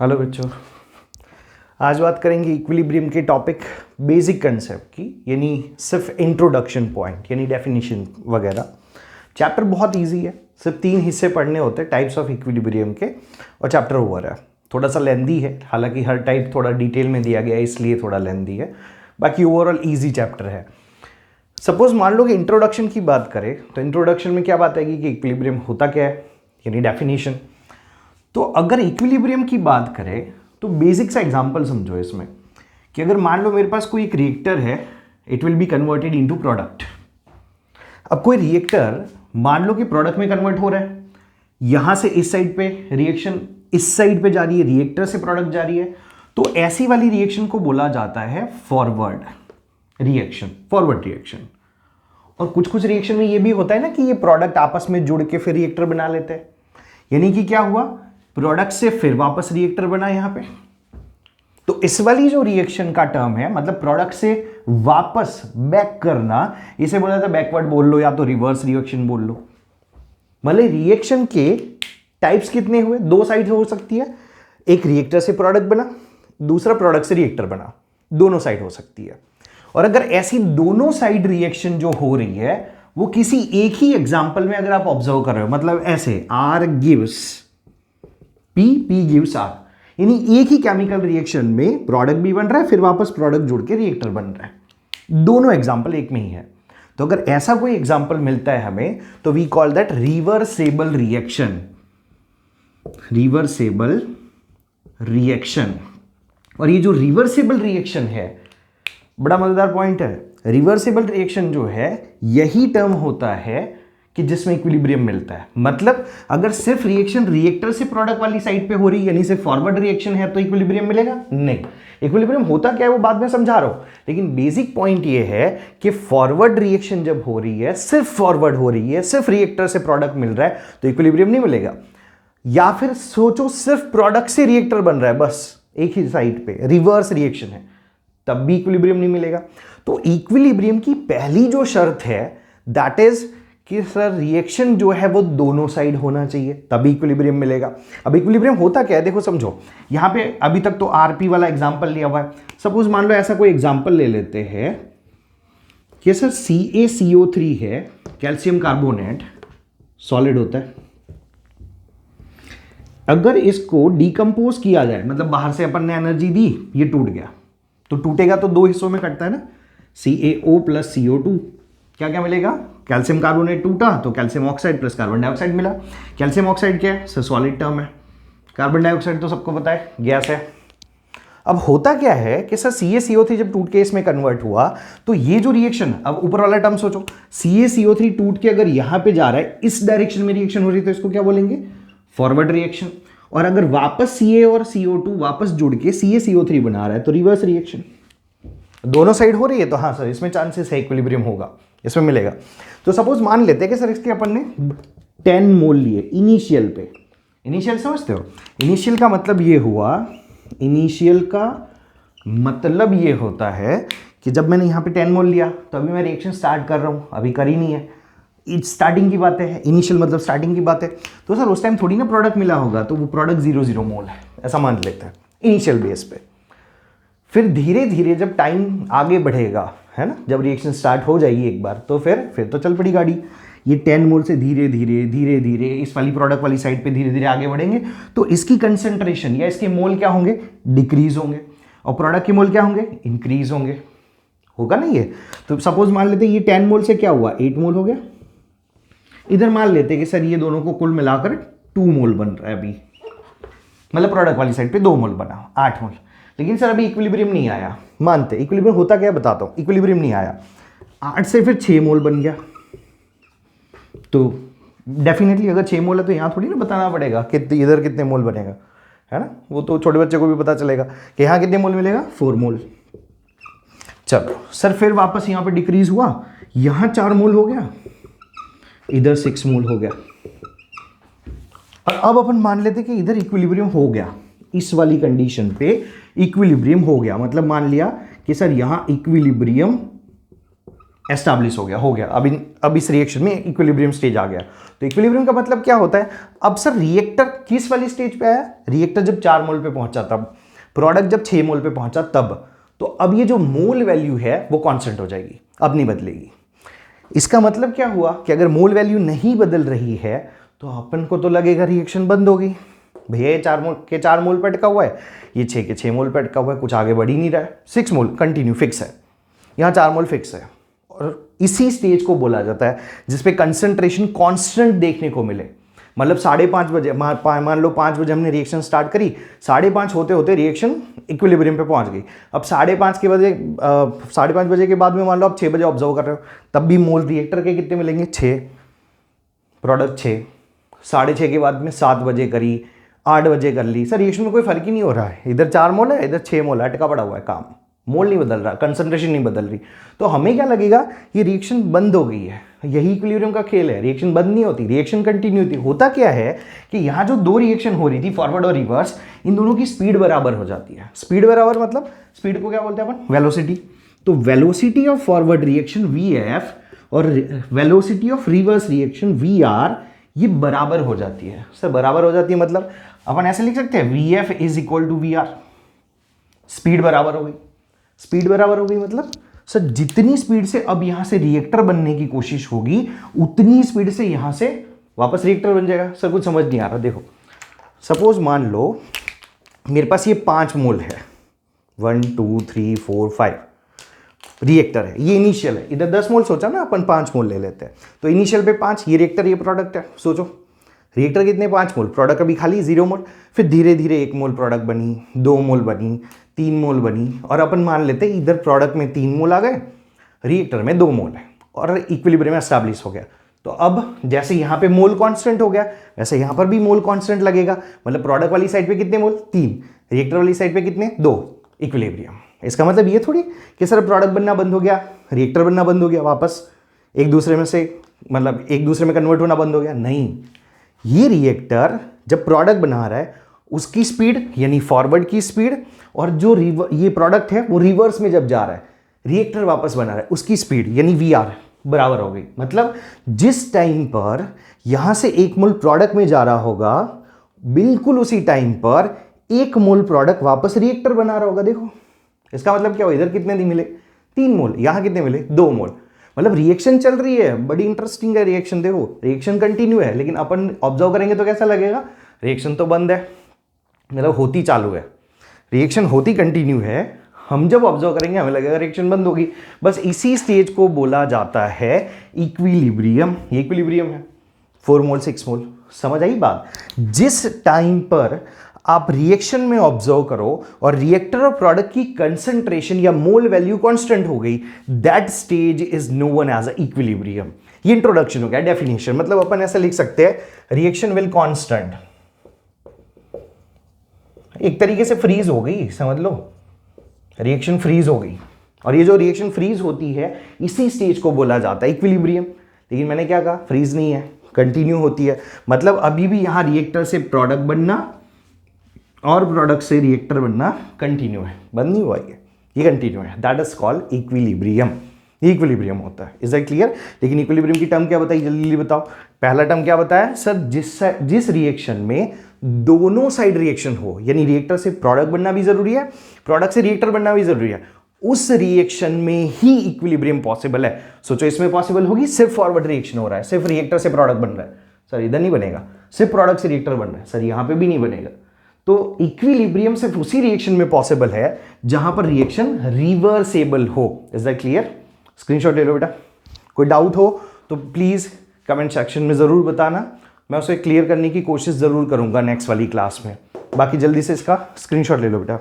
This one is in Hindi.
हेलो बच्चों, आज बात करेंगे इक्विलिब्रियम के टॉपिक बेसिक कंसेप्ट की, यानी सिर्फ इंट्रोडक्शन पॉइंट यानी डेफिनेशन वगैरह। चैप्टर बहुत इजी है, सिर्फ 3 हिस्से पढ़ने होते हैं टाइप्स ऑफ इक्विलिब्रियम के, और चैप्टर ओवर है। थोड़ा सा लेंदी है, हालांकि हर टाइप थोड़ा डिटेल में दिया गया है इसलिए थोड़ा लेंदी है, बाकी ओवरऑल ईजी चैप्टर है। सपोज मान लो कि इंट्रोडक्शन की बात करें तो इंट्रोडक्शन में क्या बात आएगी कि इक्विलिब्रियम होता क्या है, यानी डेफिनेशन। तो अगर इक्विलिब्रियम की बात करें तो बेसिक सा एग्जांपल समझो इसमें कि अगर मान लो मेरे पास कोई एक रिएक्टर है, it will be converted into product. अब कोई रिएक्टर मान लो कि प्रोडक्ट में कन्वर्ट हो रहा है, यहां से इस साइड पे रिएक्शन इस साइड पे जा रही है, रिएक्टर से प्रोडक्ट जा रही है, तो ऐसी वाली रिएक्शन को बोला जाता है फॉरवर्ड रिएक्शन, फॉरवर्ड रिएक्शन। और कुछ कुछ रिएक्शन में ये भी होता है ना कि ये प्रोडक्ट आपस में जुड़ के फिर रिएक्टर बना लेते हैं, यानी कि क्या हुआ, प्रोडक्ट से फिर वापस रिएक्टर बना यहां पे। तो इस वाली जो रिएक्शन का टर्म है, मतलब प्रोडक्ट से वापस बैक करना, इसे बोला जाता है बैकवर्ड बोल लो या तो रिवर्स रिएक्शन बोल लो। मतलब रिएक्शन के टाइप्स कितने हुए, 2 साइड हो सकती है, एक रिएक्टर से प्रोडक्ट बना, दूसरा प्रोडक्ट से रिएक्टर बना, दोनों साइड हो सकती है। और अगर ऐसी दोनों साइड रिएक्शन जो हो रही है वो किसी एक ही एग्जांपल में अगर आप ऑब्जर्व कर रहे हो, मतलब ऐसे R gives P, P gives R, यानी एक ही केमिकल रिएक्शन में प्रोडक्ट भी बन रहा है, फिर वापस प्रोडक्ट जुड़ के रिएक्टर बन रहा है, दोनों एग्जांपल एक में ही है। तो अगर ऐसा कोई एग्जांपल मिलता है हमें तो we call that reversible reaction, reversible reaction. और ये जो रिवर्सेबल रिएक्शन है बड़ा मजेदार पॉइंट है। रिवर्सेबल रिएक्शन जो है यही टर्म होता है कि जिसमें इक्विलिब्रियम मिलता है। मतलब अगर सिर्फ रिएक्शन रिएक्टर से प्रोडक्ट वाली साइड पे हो रही है, यानी सिर्फ फॉरवर्ड रिएक्शन है, तो इक्विलिब्रियम मिलेगा नहीं। इक्विलिब्रियम होता क्या है वो बाद में समझा रहा हूं, लेकिन बेसिक पॉइंट ये है कि फॉरवर्ड रिएक्शन जब हो रही है, सिर्फ फॉरवर्ड हो रही है, सिर्फ रिएक्टर से प्रोडक्ट मिल रहा है, तो इक्विलिब्रियम नहीं मिलेगा। या फिर सोचो सिर्फ प्रोडक्ट से रिएक्टर बन रहा है, बस एक ही साइड पे रिवर्स रिएक्शन है, तब भी इक्विलिब्रियम नहीं मिलेगा। तो इक्विलिब्रियम की पहली जो शर्त है दैट इज कि सर रिएक्शन जो है वो दोनों साइड होना चाहिए, तभी इक्विलिब्रियम मिलेगा। अब इक्विलिब्रियम होता क्या है देखो समझो, यहां पे अभी तक तो आरपी वाला एग्जांपल लिया हुआ है। सपोज मान लो ऐसा कोई एग्जांपल ले लेते हैं कि सर CaCO3 है, कैल्शियम कार्बोनेट सॉलिड होता है। अगर इसको डिकम्पोज किया जाए, मतलब बाहर से अपन ने एनर्जी दी, ये टूट गया, तो टूटेगा तो 2 हिस्सों में कटता है ना, CaO प्लस CO2, क्या क्या मिलेगा, कैल्शियम कार्बोनेट टूटा तो calcium oxide plus carbon dioxide मिला। कैल्शियम ऑक्साइड क्या है सर, सॉलिड टर्म है। कार्बन डाइऑक्साइड तो सबको पता है गैस है। अब होता क्या है कि सर CaCO3 जब टूट के इसमें कन्वर्ट हुआ तो ये जो रिएक्शन, अब ऊपर वाला टर्म सोचो, CaCO3 टूट के अगर यहां पे जा रहा है, इस डायरेक्शन में रिएक्शन हो रही है, तो इसको क्या बोलेंगे, फॉरवर्ड रिएक्शन। और अगर वापस Ca और CO2 वापस जुड़ के CaCO3 बना रहा है तो रिवर्स रिएक्शन। दोनों साइड हो रही है तो हाँ सर इसमें चांसेस है इक्विलिब्रियम होगा, इसमें मिलेगा। तो सपोज मान लेते हैं कि सर इसके अपन ने 10 मोल लिए इनिशियल पे। इनिशियल समझते हो, इनिशियल का मतलब ये हुआ, इनिशियल का मतलब ये होता है कि जब मैंने यहाँ पे 10 मोल लिया तो अभी मैं रिएक्शन स्टार्ट कर रहा हूँ, अभी कर ही नहीं है, स्टार्टिंग की बात है, इनिशियल मतलब स्टार्टिंग की बात है। तो सर उस टाइम थोड़ी ना प्रोडक्ट मिला होगा, तो वो प्रोडक्ट 0 मोल है ऐसा मान लेते हैं इनिशियल बेस पे। फिर धीरे धीरे जब टाइम आगे बढ़ेगा, है ना, जब रिएक्शन स्टार्ट हो जाएगी एक बार, तो फिर तो चल पड़ी गाड़ी। ये 10 मोल से धीरे धीरे इस वाली प्रोडक्ट वाली साइड पे धीरे धीरे आगे बढ़ेंगे, तो इसकी कंसंट्रेशन या इसके मोल क्या होंगे, डिक्रीज होंगे, और प्रोडक्ट के मोल क्या होंगे, इंक्रीज होंगे, होगा ना ये। तो सपोज मान लेते हैं ये 10 मोल से क्या हुआ, 8 मोल हो गया। इधर मान लेते हैं कि सर ये दोनों को कुल मिलाकर 2 मोल बन रहा है अभी, मतलब प्रोडक्ट वाली साइड पे 2 मोल बना, 8 मोल। लेकिन सर अभी इक्विलिब्रियम नहीं आया, मानते इक्विलिब्रियम होता क्या बताता हूं, इक्विलिब्रियम नहीं आया, 8 से फिर 6 मोल बन गया। तो डेफिनेटली अगर 6 मोल है तो यहां थोड़ी ना बताना पड़ेगा कि इधर कितने मोल बनेगा, है ना, वो तो छोटे बच्चे को भी पता चलेगा कि यहां कितने मोल मिलेगा, 4 मोल। चलो सर फिर वापस यहां पे डिक्रीज हुआ, यहां 4 मोल हो गया, इधर 6 मोल हो गया। और अब अपन मान लेते कि इधर इक्विलिब्रियम हो गया, इस वाली कंडीशन पे इक्विलिब्रियम हो गया, मतलब मान लिया कि सर यहां इक्विलिब्रियम एस्टैब्लिश हो गया अब इस रिएक्शन में इक्विलिब्रियम स्टेज आ गया। तो इक्विलिब्रियम का मतलब क्या होता है? अब सर रिएक्टर किस वाली स्टेज पे आया? रिएक्टर जब 4 मोल पे पहुंचा तब, प्रोडक्ट जब 6 मोल पे पहुंचा तब। तो अब ये जो मोल वैल्यू है वो कांस्टेंट हो जाएगी, अब नहीं बदलेगी। इसका मतलब क्या हुआ कि अगर मोल वैल्यू नहीं बदल रही है तो अपन को तो लगेगा रिएक्शन बंद हो गई। भैया ये 4 मोल पे अटका हुआ है, ये 6 के 6 मोल पे अटका हुआ है, कुछ आगे बढ़ ही नहीं रहा है। 6 मोल कंटिन्यू फिक्स है, यहाँ 4 मोल फिक्स है। और इसी स्टेज को बोला जाता है जिसपे कंसंट्रेशन कांस्टेंट देखने को मिले। मतलब 5:30 बजे, मान लो 5 बजे हमने रिएक्शन स्टार्ट करी, 5:30 होते होते रिएक्शन इक्विलिब्रियम पे पहुंच गई। अब 5:30 बजे के बाद में मान लो आप 6 बजे ऑब्जर्व कर रहे हो, तब भी मोल रिएक्टर के कितने मिलेंगे? 6, प्रोडक्ट 6। 6:30 के बाद में 7 बजे करी, 8 बजे कर ली, सर रिएक्शन में कोई फर्क ही नहीं हो रहा है। इधर 4 मोल है, इधर 6 मोल है, अटका पड़ा हुआ है काम, मोल नहीं बदल रहा, कंसंट्रेशन नहीं बदल रही। तो हमें क्या लगेगा? ये रिएक्शन बंद हो गई है। यही इक्विलिब्रियम का खेल है, रिएक्शन बंद नहीं होती, रिएक्शन कंटिन्यू होती। होता क्या है कि यहाँ जो 2 रिएक्शन हो रही थी, फॉरवर्ड और रिवर्स, इन दोनों की स्पीड बराबर हो जाती है। स्पीड बराबर मतलब स्पीड को क्या बोलते हैं अपन? वेलोसिटी। तो velocity of forward reaction VF और velocity of reverse reaction VR ये बराबर हो जाती है। सर बराबर हो जाती है मतलब अपन ऐसे लिख सकते हैं VF is equal to VR। Speed बराबर हो गई। स्पीड बराबर हो गई मतलब सर जितनी स्पीड से अब यहां से रिएक्टर बनने की कोशिश होगी उतनी स्पीड से यहां से वापस रिएक्टर बन जाएगा। सर कुछ समझ नहीं आ रहा। देखो सपोज मान लो मेरे पास ये 5 मोल है, 1 2 3 4 5 रिएक्टर है, ये इनिशियल है। इधर 10 मोल सोचा ना अपन, 5 मोल ले लेते हैं। तो इनिशियल पे 5, ये रिएक्टर ये प्रोडक्ट है। सोचो रिएक्टर कितने? 5 मोल, प्रोडक्ट अभी खाली 0 मोल। फिर धीरे धीरे 1 मोल प्रोडक्ट बनी, 2 मोल बनी, 3 मोल बनी, और अपन मान लेते हैं इधर प्रोडक्ट में 3 मोल आ गए, रिएक्टर में 2 मोल है, और इक्विलिब्रियम एस्टैब्लिश हो गया। तो अब जैसे यहाँ पे मोल कांस्टेंट हो गया वैसे यहाँ पर भी मोल कांस्टेंट लगेगा। मतलब प्रोडक्ट वाली साइड पे कितने मोल? 3, रिएक्टर वाली साइड पे कितने? 2, इक्विलिब्रियम। इसका मतलब ये थोड़ी कि सर प्रोडक्ट बनना बंद हो गया, रिएक्टर बनना बंद हो गया, वापस एक दूसरे में से मतलब एक दूसरे में कन्वर्ट होना बंद हो गया। नहीं, ये रिएक्टर जब प्रोडक्ट बना रहा है उसकी स्पीड यानी फॉरवर्ड की स्पीड, और जो ये प्रोडक्ट है वो रिवर्स में जब जा रहा है, रिएक्टर वापस बना रहा है, उसकी स्पीड यानी VR बराबर हो गई। मतलब जिस टाइम पर यहां से 1 मोल प्रोडक्ट में जा रहा होगा, बिल्कुल उसी टाइम पर 1 मोल प्रोडक्ट वापस रिएक्टर बना रहा होगा। देखो इसका मतलब क्या हुआ? इधर कितने नहीं मिले? 3 मोल। यहां कितने मिले? 2 मोल। मतलब रिएक्शन चल रही है, बड़ी इंटरेस्टिंग है रिएक्शन। देखो रिएक्शन कंटिन्यू है, लेकिन अपन ऑब्जर्व करेंगे तो कैसा लगेगा? रिएक्शन तो बंद है, मतलब होती चालू है, रिएक्शन होती कंटिन्यू है। हम जब ऑब्जर्व करेंगे हमें लगेगा रिएक्शन बंद होगी। बस इसी स्टेज को बोला जाता है इक्विलिब्रियम। ये इक्विलिब्रियम है, 4 मोल 6 मोल। समझ आई बात? जिस टाइम पर आप रिएक्शन में ऑब्जर्व करो और रिएक्टर और प्रोडक्ट की कंसंट्रेशन या मोल वैल्यू कांस्टेंट हो गई, that stage is known as a equilibrium. ये इंट्रोडक्शन हो गया, डेफिनेशन। मतलब अपन ऐसा लिख सकते हैं रिएक्शन विल कांस्टेंट, एक तरीके से फ्रीज हो गई, समझ लो रिएक्शन फ्रीज हो गई। और ये जो रिएक्शन फ्रीज होती है इसी स्टेज को बोला जाता है इक्विलिब्रियम। लेकिन मैंने क्या कहा? फ्रीज नहीं है, कंटिन्यू होती है। मतलब अभी भी यहां रिएक्टर से प्रोडक्ट बनना और प्रोडक्ट से रिएक्टर बनना कंटिन्यू है, बंद नहीं हुआ ये कंटिन्यू है। That is called equilibrium. Equilibrium होता है। Is that clear? लेकिन इक्विलिब्रियम की टर्म क्या बताई? जल्दी बताओ। पहला टर्म क्या बताया सर? जिस रिएक्शन में दोनों साइड रिएक्शन हो, यानी रिएक्टर से प्रोडक्ट बनना भी जरूरी है, प्रोडक्ट से रिएक्टर बनना भी जरूरी है, उस रिएक्शन में ही इक्विलिब्रियम पॉसिबल है। सोचो इसमें पॉसिबल होगी, सिर्फ फॉरवर्ड रिएक्शन हो रहा है, सिर्फ रिएक्टर से प्रोडक्ट बन रहा है, सर इधर नहीं बनेगा। सिर्फ प्रोडक्ट से रिएक्टर बन रहा है, सर यहां पे भी नहीं बनेगा। तो इक्विलिब्रियम सिर्फ उसी रिएक्शन में पॉसिबल है जहां पर रिएक्शन रिवर्सेबल हो। Is that clear? स्क्रीनशॉट ले लो बेटा। कोई डाउट हो तो प्लीज कमेंट सेक्शन में जरूर बताना, मैं उसे क्लियर करने की कोशिश जरूर करूंगा नेक्स्ट वाली क्लास में। बाकी जल्दी से इसका स्क्रीनशॉट ले लो बेटा।